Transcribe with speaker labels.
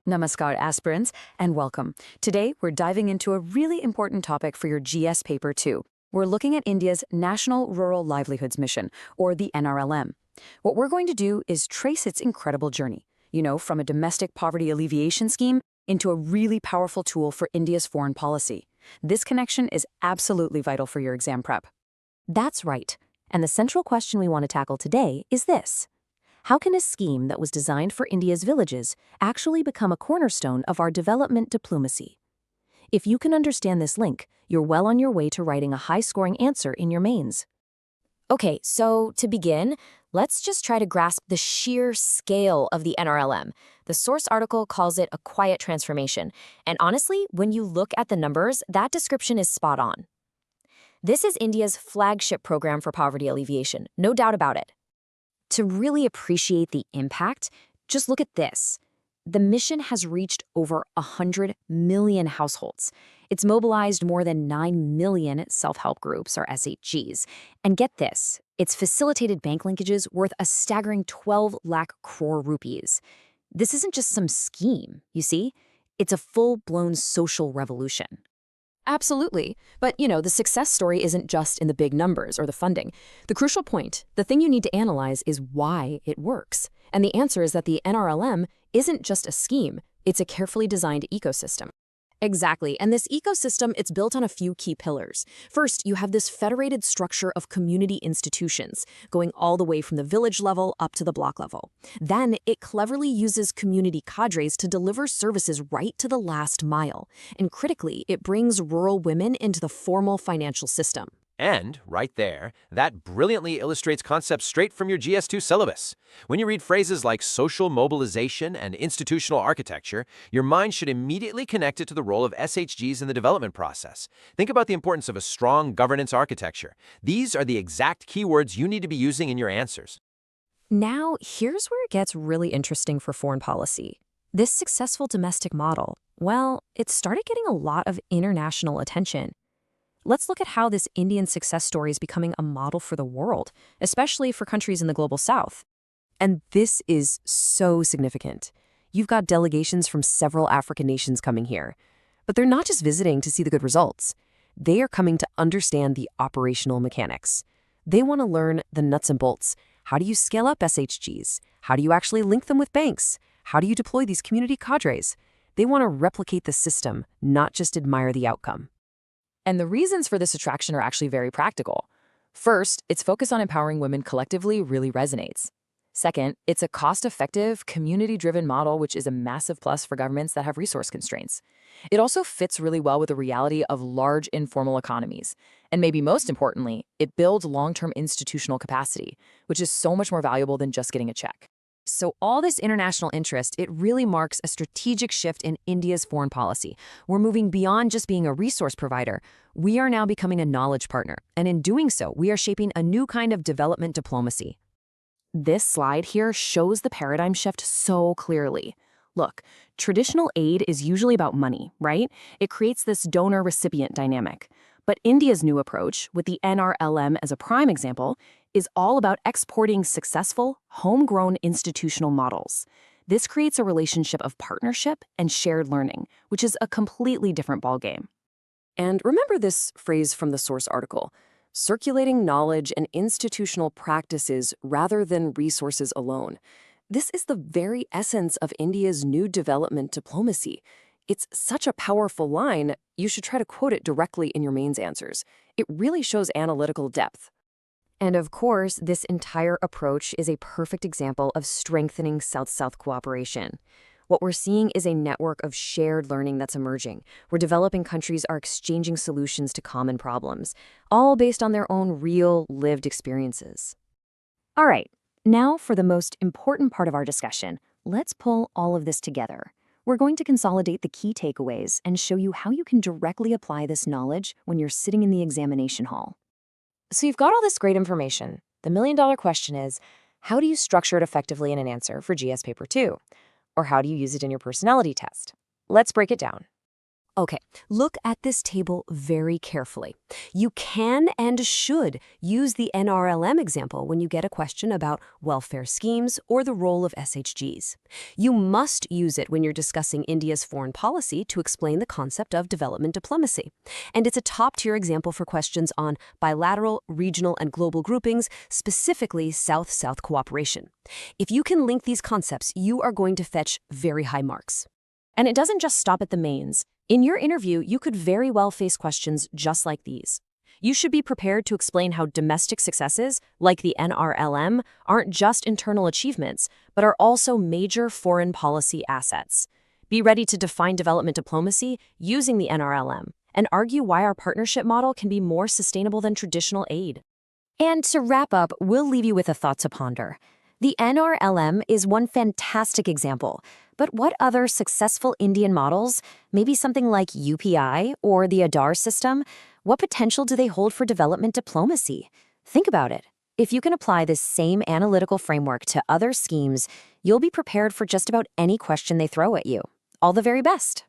Speaker 1: Namaskar, aspirants, and welcome. Today, we're diving into a really important topic for your GS Paper 2. We're looking at India's National Rural Livelihoods Mission, or the NRLM. What we're going to do is trace its incredible journey, from a domestic poverty alleviation scheme into a really powerful tool for India's foreign policy. This connection is absolutely vital for your exam prep.
Speaker 2: That's right. And the central question we want to tackle today is this. How can a scheme that was designed for India's villages actually become a cornerstone of our development diplomacy? If you can understand this link, you're well on your way to writing a high-scoring answer in your mains. Okay, so to begin, let's just try to grasp the sheer scale of the NRLM. The source article calls it a quiet transformation, and honestly, when you look at the numbers, that description is spot on. This is India's flagship program for poverty alleviation, no doubt about it. To really appreciate the impact, just look at this. The mission has reached over 100 million households. It's mobilized more than 9 million self-help groups, or SHGs. And get this, it's facilitated bank linkages worth a staggering 12 lakh crore rupees. This isn't just some scheme, you see? It's a full-blown social revolution.
Speaker 3: Absolutely. But, the success story isn't just in the big numbers or the funding. The crucial point, the thing you need to analyze is why it works. And the answer is that the NRLM isn't just a scheme, it's a carefully designed ecosystem. Exactly, and this ecosystem, it's built on a few key pillars. First, you have this federated structure of community institutions, going all the way from the village level up to the block level. Then, it cleverly uses community cadres to deliver services right to the last mile. And critically, it brings rural women into the formal financial system.
Speaker 4: And, right there, that brilliantly illustrates concepts straight from your GS2 syllabus. When you read phrases like social mobilization and institutional architecture, your mind should immediately connect it to the role of SHGs in the development process. Think about the importance of a strong governance architecture. These are the exact keywords you need to be using in your answers.
Speaker 2: Now, here's where it gets really interesting for foreign policy. This successful domestic model, well, it started getting a lot of international attention. Let's look at how this Indian success story is becoming a model for the world, especially for countries in the global south. And this is so significant. You've got delegations from several African nations coming here. But they're not just visiting to see the good results. They are coming to understand the operational mechanics. They want to learn the nuts and bolts. How do you scale up SHGs? How do you actually link them with banks? How do you deploy these community cadres? They want to replicate the system, not just admire the outcome.
Speaker 3: And the reasons for this attraction are actually very practical. First, its focus on empowering women collectively really resonates. Second, it's a cost-effective, community-driven model, which is a massive plus for governments that have resource constraints. It also fits really well with the reality of large informal economies. And maybe most importantly, it builds long-term institutional capacity, which is so much more valuable than just getting a check. So all this international interest, it really marks a strategic shift in India's foreign policy. We're moving beyond just being a resource provider. We are now becoming a knowledge partner. And in doing so, we are shaping a new kind of development diplomacy. This slide here shows the paradigm shift so clearly. Look, traditional aid is usually about money, right? It creates this donor-recipient dynamic. But India's new approach, with the NRLM as a prime example, is all about exporting successful, homegrown institutional models. This creates a relationship of partnership and shared learning, which is a completely different ballgame.
Speaker 1: And remember this phrase from the source article, circulating knowledge and institutional practices rather than resources alone. This is the very essence of India's new development diplomacy. It's such a powerful line, you should try to quote it directly in your mains answers. It really shows analytical depth.
Speaker 2: And of course, this entire approach is a perfect example of strengthening South-South cooperation. What we're seeing is a network of shared learning that's emerging, where developing countries are exchanging solutions to common problems, all based on their own real, lived experiences. All right, now for the most important part of our discussion, let's pull all of this together. We're going to consolidate the key takeaways and show you how you can directly apply this knowledge when you're sitting in the examination hall.
Speaker 3: So you've got all this great information. The million-dollar question is, how do you structure it effectively in an answer for GS Paper 2? Or how do you use it in your personality test? Let's break it down.
Speaker 2: Okay, look at this table very carefully. You can and should use the NRLM example when you get a question about welfare schemes or the role of SHGs. You must use it when you're discussing India's foreign policy to explain the concept of development diplomacy. And it's a top-tier example for questions on bilateral, regional, and global groupings, specifically South-South cooperation. If you can link these concepts, you are going to fetch very high marks.
Speaker 3: And it doesn't just stop at the mains. In your interview, you could very well face questions just like these. You should be prepared to explain how domestic successes, like the NRLM, aren't just internal achievements, but are also major foreign policy assets. Be ready to define development diplomacy using the NRLM and argue why our partnership model can be more sustainable than traditional aid.
Speaker 2: And to wrap up, we'll leave you with a thought to ponder. The NRLM is one fantastic example, but what other successful Indian models, maybe something like UPI or the Aadhaar system, what potential do they hold for development diplomacy? Think about it. If you can apply this same analytical framework to other schemes, you'll be prepared for just about any question they throw at you. All the very best.